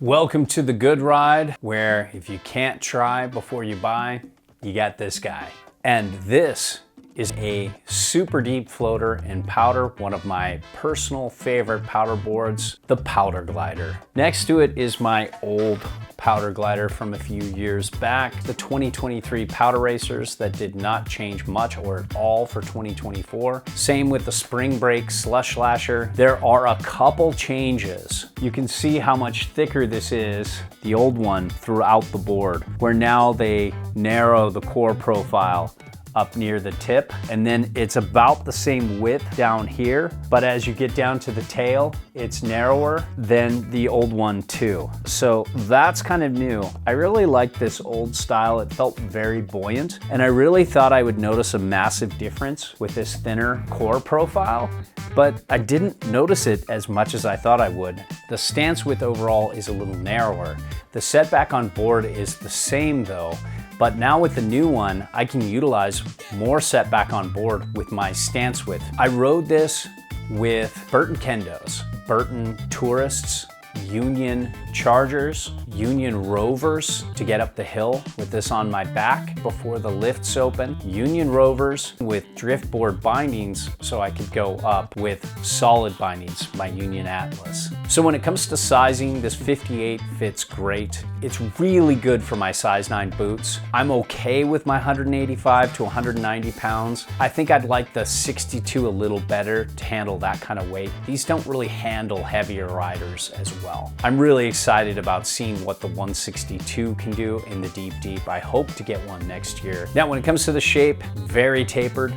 Welcome to the good ride, where if you can't try before you buy, you got this guy. And this is a super deep floater in powder, one of my personal favorite powder boards, the Powder Glider. Next to it is my old powder glider from a few years back, the 2023 powder racers that did not change much or at all for 2024. Same with the spring break slush lasher. There are a couple changes. You can see how much thicker this is, the old one, throughout the board, where now they narrow the core profile up near the tip, and then it's about the same width down here, but as you get down to the tail, it's narrower than the old one too. So that's kind of new. I really like this old style. It felt very buoyant, and I really thought I would notice a massive difference with this thinner core profile, but I didn't notice it as much as I thought I would. The stance width overall is a little narrower. The setback on board is the same though, but now with the new one, I can utilize more setback on board with my stance width. I rode this with Burton Kendos, Burton Tourists, Union Chargers, Union Rovers to get up the hill with this on my back before the lifts open, Union Rovers with drift board bindings so I could go up with solid bindings, my Union Atlas. So when it comes to sizing, this 58 fits great. It's really good for my size 9 boots. I'm okay with my 185 to 190 pounds. I think I'd like the 62 a little better to handle that kind of weight. These don't really handle heavier riders as well. I'm really excited about seeing what the 162 can do in the deep. I hope to get one next year. Now, when it comes to the shape, very tapered,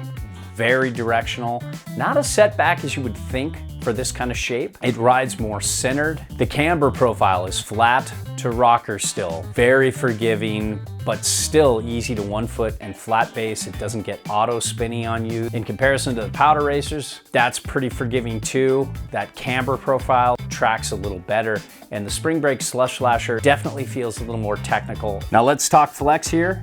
very directional, not as set back as you would think for this kind of shape. It rides more centered. The camber profile is flat to rocker still, very forgiving, but still easy to 1 foot and flat base. It doesn't get auto spinny on you. In comparison to the powder racers, that's pretty forgiving too. That camber profile tracks a little better, and the spring break slush lasher definitely feels a little more technical. Now let's talk flex here.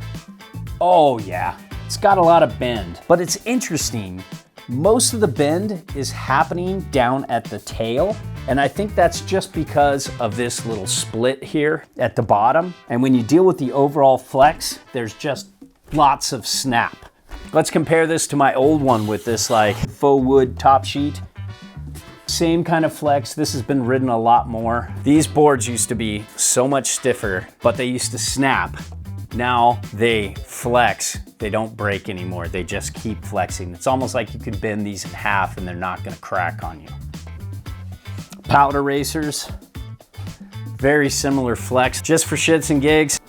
Oh yeah, it's got a lot of bend, but it's interesting. Most of the bend is happening down at the tail, and I think that's just because of this little split here at the bottom. And when you deal with the overall flex, there's just lots of snap. Let's compare this to my old one with this like faux wood top sheet. Same kind of flex. This has been ridden a lot more. These boards used to be so much stiffer, but they used to snap. Now they flex. They don't break anymore. They just keep flexing. It's almost like you could bend these in half and they're not gonna crack on you. Powder racers, very similar flex, just for shits and gigs.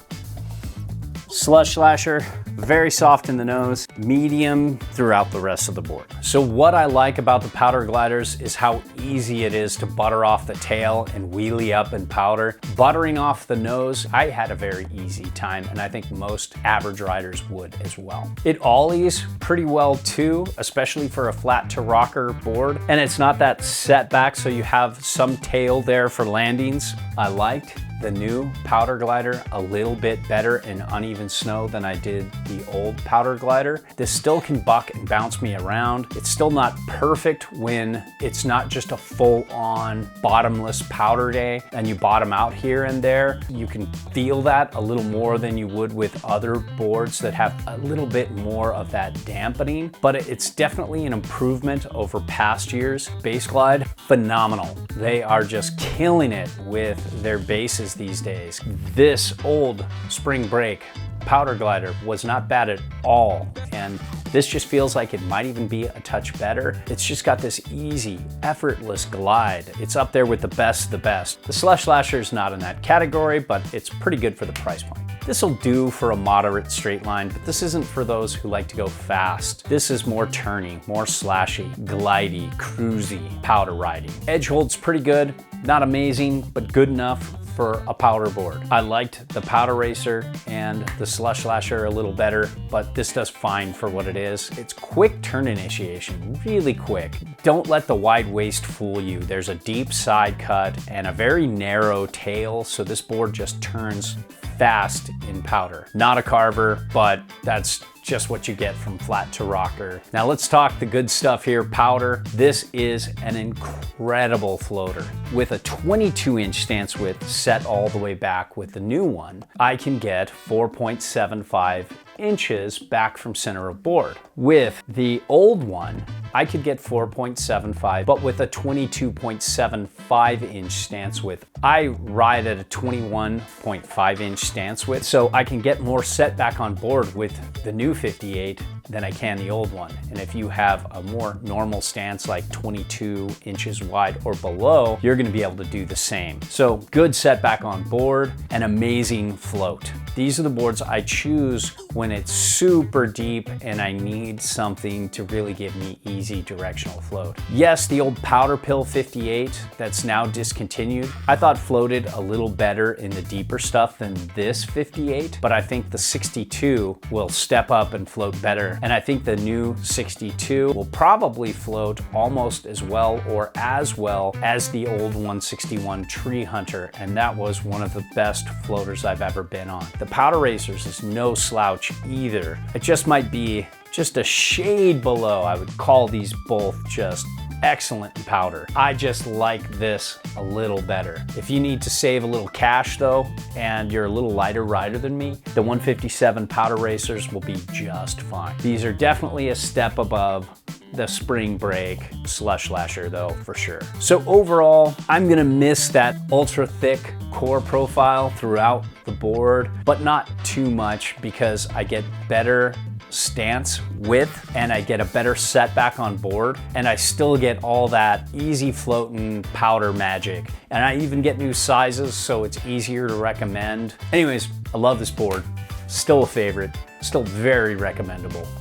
Slush lasher, very soft in the nose, medium throughout the rest of the board. So what I like about the powder gliders is how easy it is to butter off the tail and wheelie up in powder. Buttering off the nose, I had a very easy time, and I think most average riders would as well. It ollies pretty well too, especially for a flat to rocker board, and it's not that set back, so you have some tail there for landings. I liked the new powder glider a little bit better in uneven snow than I did the old powder glider. This still can buck and bounce me around. It's still not perfect when it's not just a full-on bottomless powder day and you bottom out here and there. You can feel that a little more than you would with other boards that have a little bit more of that dampening, but it's definitely an improvement over past years. Base Glide, phenomenal. They are just killing it with their bases these days. This old spring break powder glider was not bad at all, and this just feels like it might even be a touch better. It's just got this easy, effortless glide. It's up there with the best of the best. The slush lasher is not in that category, but it's pretty good for the price point. This will do for a moderate straight line, but this isn't for those who like to go fast. This is more turny, more slashy, glidey, cruisy powder riding. Edge hold's pretty good, not amazing, but good enough for a powder board. I liked the powder racer and the slush lasher a little better, but this does fine for what it is. It's quick turn initiation, really quick. Don't let the wide waist fool you. There's a deep side cut and a very narrow tail, so this board just turns fast in powder. Not a carver, but that's just what you get from flat to rocker. Now let's talk the good stuff here, powder. This is an incredible floater. With a 22-inch stance width set all the way back with the new one, I can get 4.75 inches back from center of board. With the old one, I could get 4.75, but with a 22.75 inch stance width. I ride at a 21.5 inch stance width, so I can get more set back on board with the new 58 than I can the old one. And if you have a more normal stance like 22 inches wide or below, you're gonna be able to do the same. So good setback on board, an amazing float. These are the boards I choose when it's super deep and I need something to really give me easy directional float. Yes, the old powder pill 58 that's now discontinued, I thought floated a little better in the deeper stuff than this 58, but I think the 62 will step up and float better. And I think the new 62 will probably float almost as well or as well as the old 161 Tree Hunter. And that was one of the best floaters I've ever been on. The Powder Racers is no slouch either. It just might be just a shade below. I would call these both just excellent in powder. I just like this a little better. If you need to save a little cash though, and you're a little lighter rider than me, the 157 Powder Racers will be just fine. These are definitely a step above the Spring Break Slush Lasher though, for sure. So overall, I'm gonna miss that ultra thick core profile throughout the board, but not too much because I get better stance width and I get a better setback on board, and I still get all that easy floating powder magic. And I even get new sizes, so it's easier to recommend. Anyways, I love this board. Still a favorite, still very recommendable.